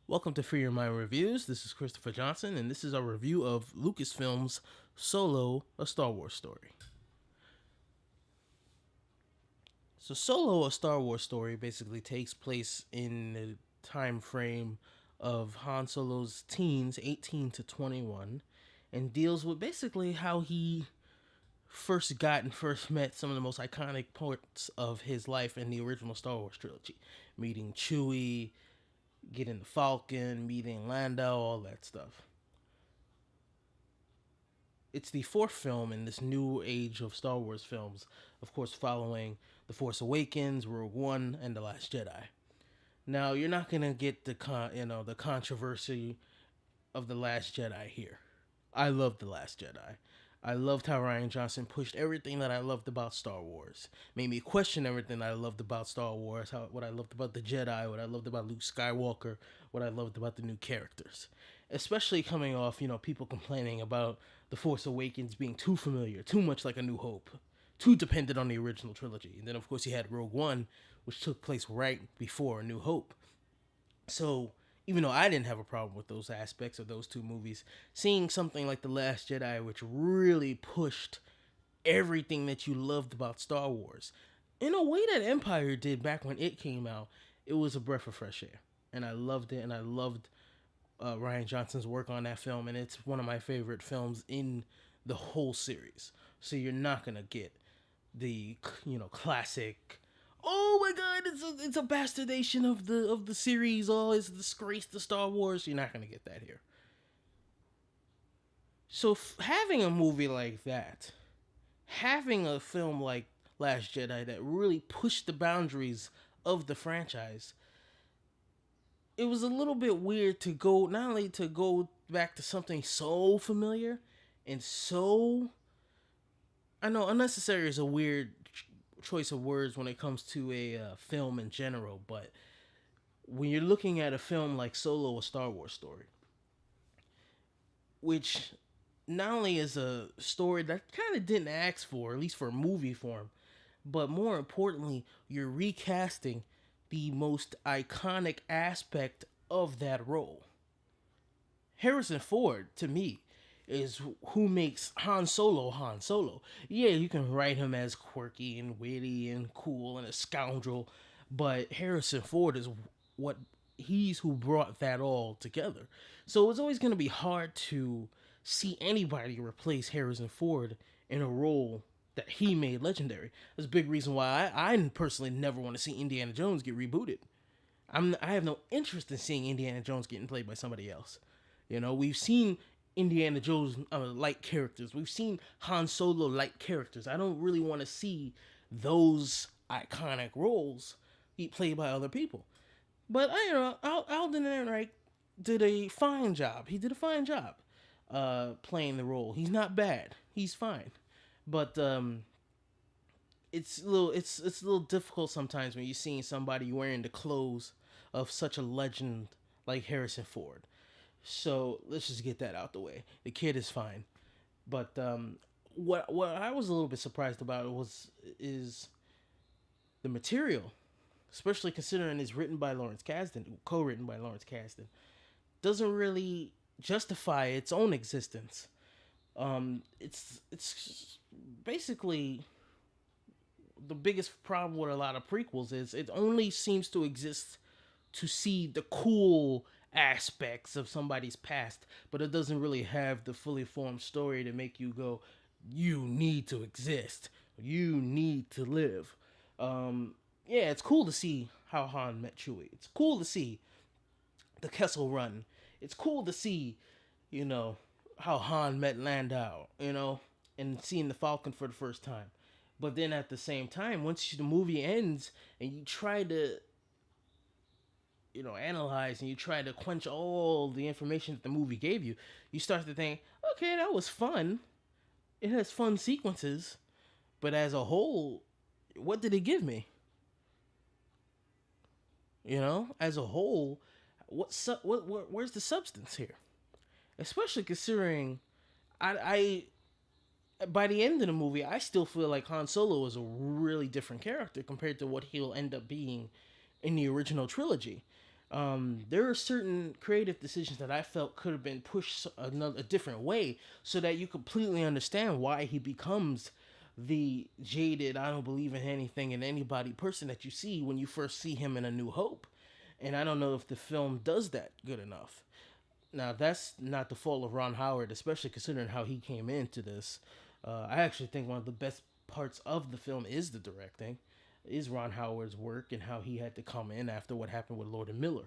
Welcome to Free Your Mind Reviews. This is Christopher Johnson, and this is our review of Lucasfilm's Solo, a Star Wars story. So, Solo, a Star Wars story, basically takes place in the time frame of Han Solo's teens, 18 to 21, and deals with basically how he first got and first met some of the most iconic parts of his life in the original Star Wars trilogy. Meeting Chewie, getting the Falcon, meeting Lando, all that stuff. It's the fourth film in this new age of Star Wars films, of course, following The Force Awakens, Rogue One, and The Last Jedi. Now, you're not gonna get the controversy of The Last Jedi here. I loved The Last Jedi. I loved how Rian Johnson pushed everything that I loved about Star Wars. Made me question everything that I loved about Star Wars, what I loved about the Jedi, what I loved about Luke Skywalker, what I loved about the new characters. Especially coming off, people complaining about The Force Awakens being too familiar, too much like A New Hope, too dependent on the original trilogy. And then, of course, you had Rogue One, which took place right before A New Hope. So, even though I didn't have a problem with those aspects of those two movies, seeing something like The Last Jedi, which really pushed everything that you loved about Star Wars, in a way that Empire did back when it came out, it was a breath of fresh air. And I loved it, and I loved Rian Johnson's work on that film, and it's one of my favorite films in the whole series. So you're not gonna get the classic. Oh my God! It's a bastardization of the series. Oh, it's a disgrace to Star Wars. You're not gonna get that here. So having a movie like that, having a film like Last Jedi that really pushed the boundaries of the franchise, it was a little bit weird to go not only to go back to something so familiar and so, I know unnecessary is a weird choice of words when it comes to a film in general, but when you're looking at a film like Solo, a Star Wars story, which not only is a story that kind of didn't ask for, at least for movie form, but more importantly, you're recasting the most iconic aspect of that role. Harrison Ford, to me, is who makes Han Solo Han Solo. Yeah, you can write him as quirky and witty and cool and a scoundrel, but Harrison Ford is what he's who brought that all together. So it's always going to be hard to see anybody replace Harrison Ford in a role that he made legendary. That's a big reason why I personally never want to see Indiana Jones get rebooted. I have no interest in seeing Indiana Jones getting played by somebody else. We've seen Indiana Jones like characters. We've seen Han Solo like characters. I don't really want to see those iconic roles be played by other people. But Alden Ehrenreich did a fine job. He did a fine job playing the role. He's not bad. He's fine. But it's a little difficult sometimes when you're seeing somebody wearing the clothes of such a legend like Harrison Ford. So let's just get that out the way. The kid is fine, but what I was a little bit surprised about is the material, especially considering it's written by Lawrence Kasdan, co-written by Lawrence Kasdan, doesn't really justify its own existence. It's basically the biggest problem with a lot of prequels is it only seems to exist to see the cool aspects of somebody's past, but it doesn't really have the fully formed story to make you go, you need to exist, you need to live. Yeah, it's cool to see how Han met Chewie. It's cool to see the Kessel Run. It's cool to see, you know, how Han met Landau, and seeing the Falcon for the first time. But then at the same time, once the movie ends and you try to, analyze and you try to quench all the information that the movie gave you, you start to think, okay, that was fun. It has fun sequences, but as a whole, what did it give me? As a whole, where's the substance here? Especially considering by the end of the movie, I still feel like Han Solo is a really different character compared to what he'll end up being in the original trilogy. There are certain creative decisions that I felt could have been pushed a different way so that you completely understand why he becomes the jaded, I don't believe in anything and anybody person that you see when you first see him in A New Hope. And I don't know if the film does that good enough. Now, that's not the fault of Ron Howard, especially considering how he came into this. I actually think one of the best parts of the film is the directing, is Ron Howard's work and how he had to come in after what happened with Lord and Miller.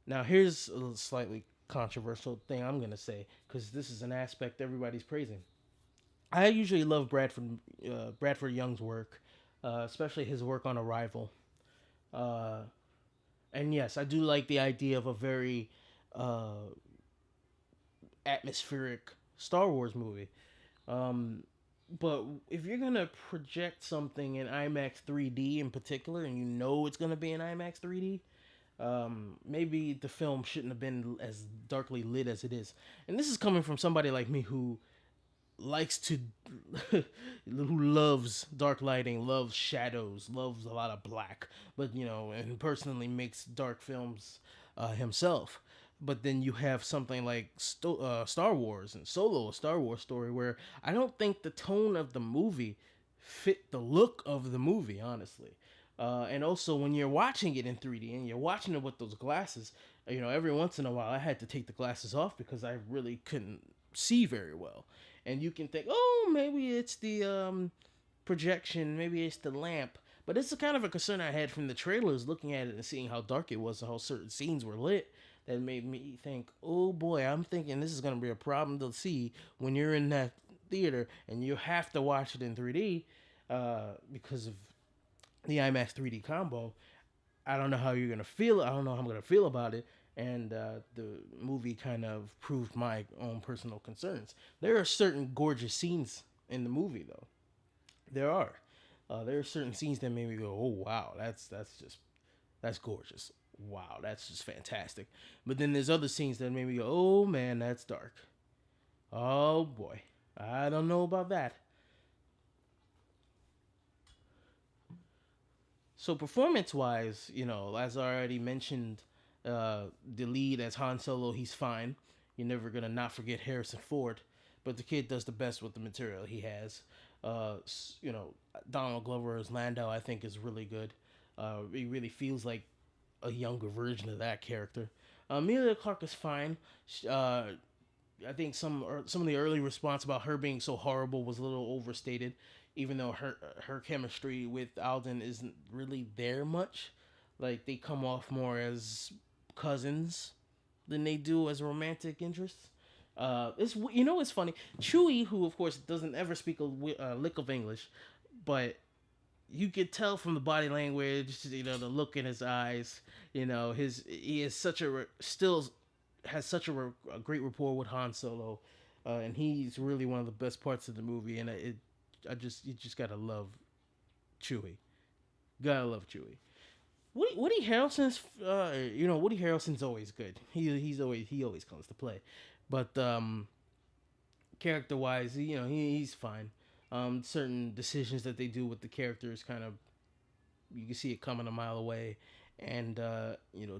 Now, here's a slightly controversial thing I'm gonna say because this is an aspect everybody's praising. I usually love Bradford Young's work, especially his work on Arrival. Uh, and yes, I do like the idea of a very uh, atmospheric Star Wars movie. Um, but if you're gonna project something in IMAX 3D in particular, and you know it's gonna be in IMAX 3D, maybe the film shouldn't have been as darkly lit as it is. And this is coming from somebody like me who likes to, who loves dark lighting, loves shadows, loves a lot of black, but and personally makes dark films himself. But then you have something like Star Wars and Solo, a Star Wars story, where I don't think the tone of the movie fit the look of the movie, honestly. And also, when you're watching it in 3D and you're watching it with those glasses, every once in a while I had to take the glasses off because I really couldn't see very well. And you can think, oh, maybe it's the projection, maybe it's the lamp. But it's a kind of a concern I had from the trailers, looking at it and seeing how dark it was and how certain scenes were lit, that made me think, oh boy, I'm thinking this is going to be a problem to see when you're in that theater and you have to watch it in 3D because of the IMAX 3D combo. I don't know how you're going to feel. I don't know how I'm going to feel about it. And the movie kind of proved my own personal concerns. There are certain gorgeous scenes in the movie, though. There are. There are certain scenes that made me go, "Oh wow, that's gorgeous. Wow, that's just fantastic." But then there's other scenes that made me go, "Oh man, that's dark. Oh boy, I don't know about that." So performance-wise, as I already mentioned, the lead as Han Solo, he's fine. You're never gonna not forget Harrison Ford, but the kid does the best with the material he has. Donald Glover as Lando, I think, is really good. He really feels like a younger version of that character. Amelia Clark is fine. I think some of the early response about her being so horrible was a little overstated, even though her chemistry with Alden isn't really there much. Like they come off more as cousins than they do as romantic interests. It's funny. Chewie, who of course doesn't ever speak a lick of English, but you could tell from the body language, the look in his eyes, he is such still has such a great rapport with Han Solo, and he's really one of the best parts of the movie. And you just gotta love Chewie, gotta love Chewie. Woody Harrelson's, Woody Harrelson's always good. He always comes to play, but character wise, he's fine. Certain decisions that they do with the characters, kind of, you can see it coming a mile away, and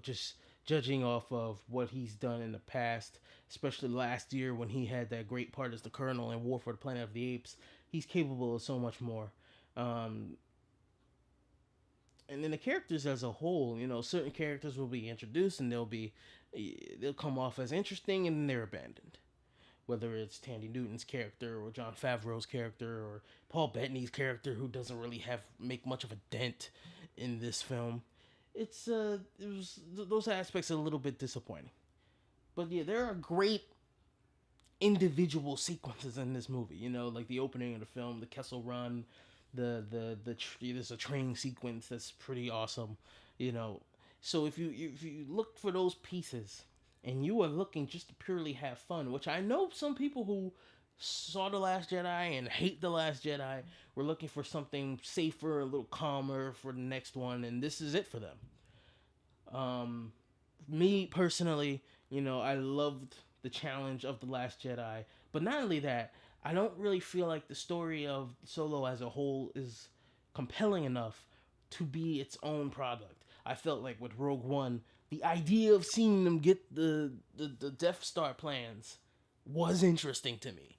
just judging off of what he's done in the past, especially last year when he had that great part as the Colonel in War for the Planet of the Apes, he's capable of so much more. Um, and then the characters as a whole, certain characters will be introduced and they'll come off as interesting and then they're abandoned. Whether it's Tandy Newton's character or John Favreau's character or Paul Bettany's character, who doesn't really make much of a dent in this film, those aspects are a little bit disappointing. But yeah, there are great individual sequences in this movie. Like the opening of the film, the Kessel Run, there's a training sequence that's pretty awesome. You know, so if you look for those pieces and you are looking just to purely have fun, which I know some people who saw The Last Jedi and hate The Last Jedi were looking for something safer, a little calmer for the next one, and this is it for them. Um, Me personally, I loved the challenge of The Last Jedi, but not only that, I don't really feel like the story of Solo as a whole is compelling enough to be its own product. I felt like with Rogue One, the idea of seeing them get the Death Star plans was interesting to me.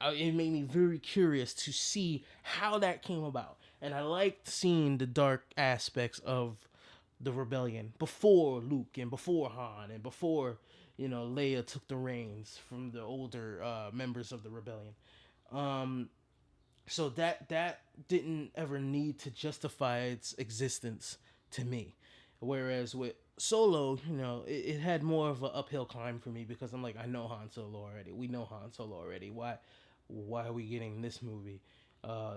It made me very curious to see how that came about. And I liked seeing the dark aspects of the rebellion before Luke and before Han and before, Leia took the reins from the older members of the rebellion. Um, so that didn't ever need to justify its existence to me. Whereas with Solo, it had more of an uphill climb for me because I'm like, I know Han Solo already. We know Han Solo already. Why are we getting this movie? Uh,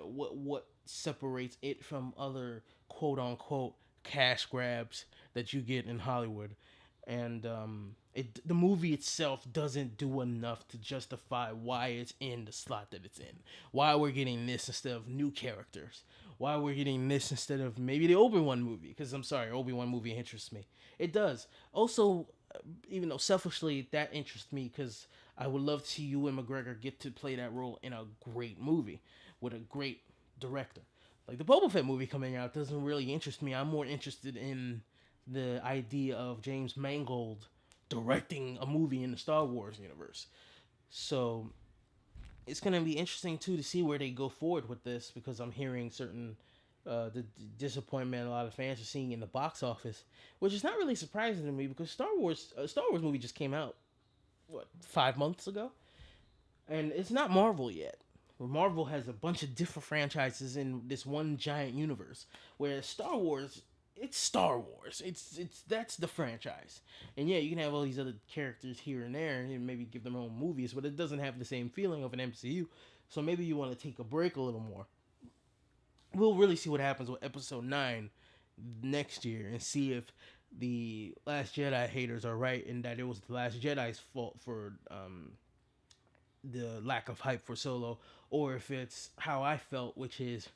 what separates it from other quote unquote cash grabs that you get in Hollywood? And the movie itself doesn't do enough to justify why it's in the slot that it's in. Why we're getting this instead of new characters. Why we're getting this instead of maybe the Obi-Wan movie. Because I'm sorry, Obi-Wan movie interests me. It does. Also, even though selfishly that interests me because I would love to see Ewan McGregor get to play that role in a great movie with a great director. Like the Boba Fett movie coming out doesn't really interest me. I'm more interested in the idea of James Mangold directing a movie in the Star Wars universe. So it's gonna be interesting too to see where they go forward with this because I'm hearing certain the disappointment a lot of fans are seeing in the box office, which is not really surprising to me because Star Wars movie just came out 5 months ago, and it's not Marvel yet. Marvel has a bunch of different franchises in this one giant universe, whereas Star Wars, it's Star Wars. It's that's the franchise, and yeah, you can have all these other characters here and there, and maybe give them their own movies, but it doesn't have the same feeling of an MCU. So maybe you want to take a break a little more. We'll really see what happens with Episode 9 next year, and see if the Last Jedi haters are right in that it was the Last Jedi's fault for the lack of hype for Solo, or if it's how I felt, which is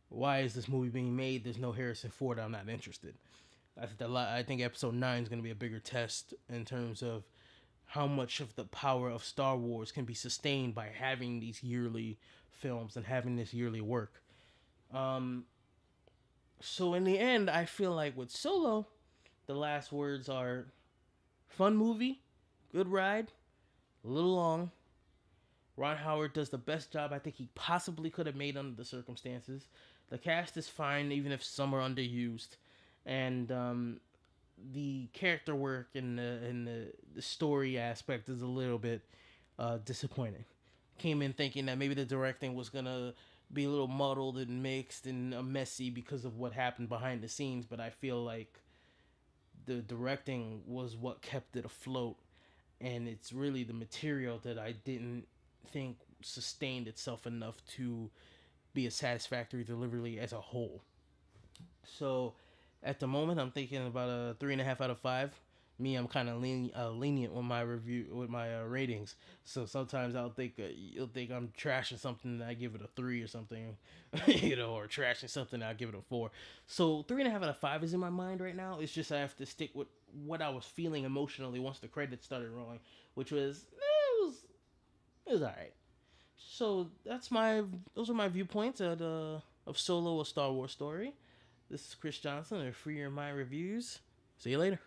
why is this movie being made? There's no Harrison Ford. I'm not interested. I think Episode 9 is going to be a bigger test in terms of how much of the power of Star Wars can be sustained by having these yearly films and having this yearly work. So in the end, I feel like with Solo, the last words are fun movie, good ride, a little long. Ron Howard does the best job I think he possibly could have made under the circumstances. The cast is fine, even if some are underused, and the character work and the story aspect is a little bit disappointing. Came in thinking that maybe the directing was gonna be a little muddled and mixed and messy because of what happened behind the scenes, but I feel like the directing was what kept it afloat, and it's really the material that I didn't think sustained itself enough to be a satisfactory delivery as a whole. So at the moment, I'm thinking about a 3.5 out of 5. Me, I'm kind of lenient with my review, with my ratings. So sometimes you'll think I'm trashing something and I give it a 3 or something, or trashing something and I give it a 4. So 3.5 out of 5 is in my mind right now. It's just I have to stick with what I was feeling emotionally once the credits started rolling, which was it was alright. So those are my viewpoints of Solo: A Star Wars Story. This is Chris Johnson of Free Your Mind Reviews. See you later.